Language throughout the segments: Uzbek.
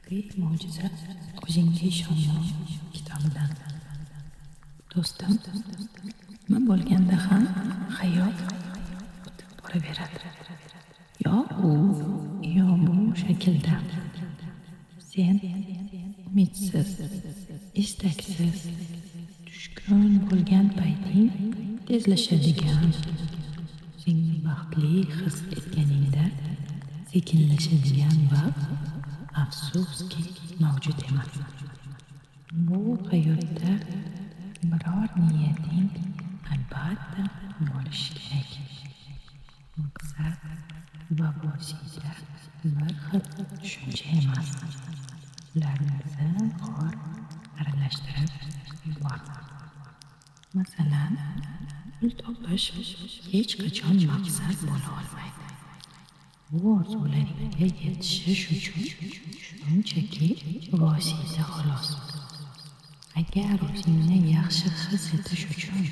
Haqiqiy mo'jiza o'zingga ishonmoq kitobidan. Do'stim, nima bo'lganda ham hayot o'tib boraveradi. Yo u, yo bu shaklda. Sen umidsiz, istaksiz, tushkun bo'lgan payting tezlashadigan, o'zingni baxtli his etganingda sekinlashadigan vaqt afsuski mavjud emas. Bu hayotda biror niyating albatta bo'lishi kerak. Maqsad va vosita bir xil tushuncha emas. Ularni zinhor aralashtirib yuborma. Masalan, pul topish hech qachon maqsad bo'la olmaydi. Bu orzularingga yetishish uchun shunchaki vosita xolos. Agar o'zingni yaxshi his etish uchun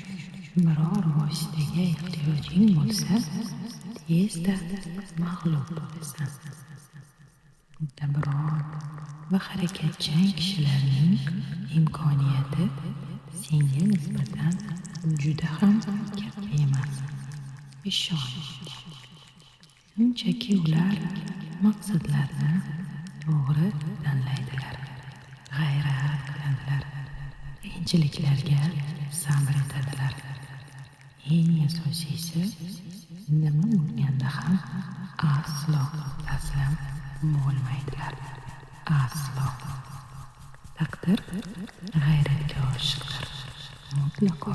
biror vositaga ehtiyojing bo'lsa, tezda mag'lub bo'lasan. Uddaburon va harakatchan kishilarning imkoniyati senga nisbatan juda ham katta emas. Ishon. Shunchaki ular maqsadlarni to'g'ri tanlaydilar, g'ayrat qiladilar, qiyinchiliklarga sabr etadilar. Eng asosiysi, nima bo'lganda ham aslo taslim bo'lmaydilar. Aslo. Taqdir g'ayratga oshiqdir. Mutlaqo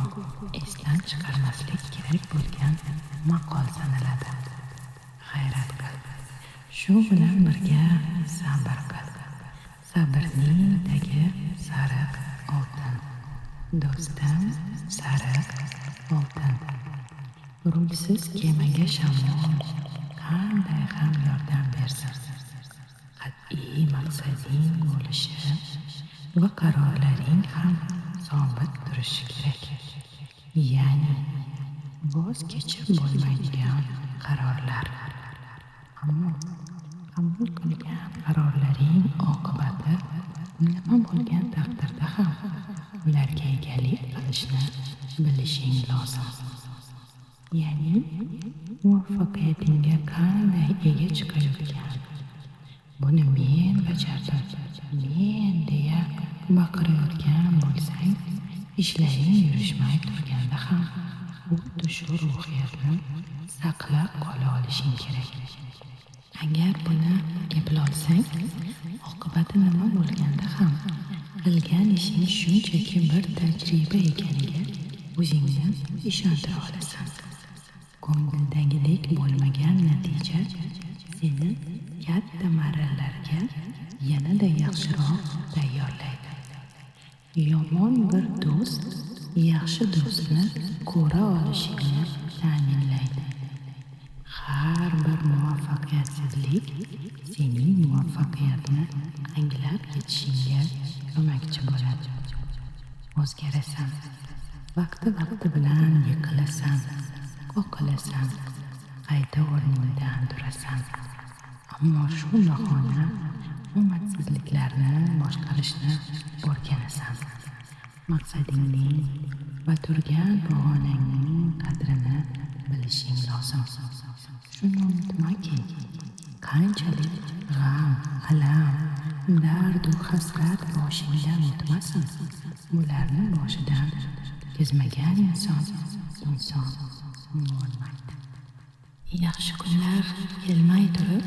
esdan chiqarmaslik kerak bo'lgan maqol sanaladi. G'ayrat qil. Shu bilan birga sabr qil. Sabrning tagi sariq oltin. Do'stim, sariq oltin. Rulsiz kemaga shamol qanday ham yordam bersin. Qat'iy maqsading bo'lishi va qarorlaring ham sobit turishi kerak. Ya'ni voz kechib bo'lmaydigan qarorlar. Ammo qabul qilgan qarorlaring oqibati nima bo'lgan taqdirda ham ularga egalik qilishni bilishing lozim. Ya'ni muvaffaqiyatingga qanday ega chiqayotgan, buni men bajardim, men deya baqirayotgan bo'lsang, ishlaring yurishmay turganda ham xuddi shu ruhiyatni saqlab qola olishing kerak. Agar buni eplolsang, oqibati nima bo'lganda ham qilgan ishing shunchaki bir tajriba ekaniga o'zingni ishontira olasan. Ko'ngildagidek bo'lmagan natija seni katta marralarga yanada yaxshiroq tayyorlaydi. Yomon bir do'st yaxshi do'stni ko'ra olishingni ta'minlaydi. Har bir muvaffaqiyatsizlik sening muvaffaqiyatni anglab yetishingga ko'makchi bo'ladi. O'zgarasan. Vaqti bilan yiqilasan, qoqilasan, qayta o'rningdan turasan. Ammo shu bahona omadsizliklarni boshqarishni o'rganasan. Maqsadingning va turgan pog'onangning qadrini bilishing lozim. Shuni unutmaki, qanchalik g'am, alam, dardu hasrat boshingdan o'tmasin, bularni boshidan kezmagan inson bo'lmaydi. Yaxshi kunlar kelmay turib,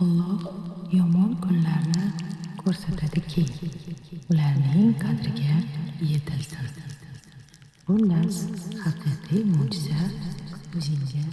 Alloh yomon kunlarni ko'rsatadiki, ularning qadriga yetilsin. Xullas, haqiqiy mo'jiza o'zingga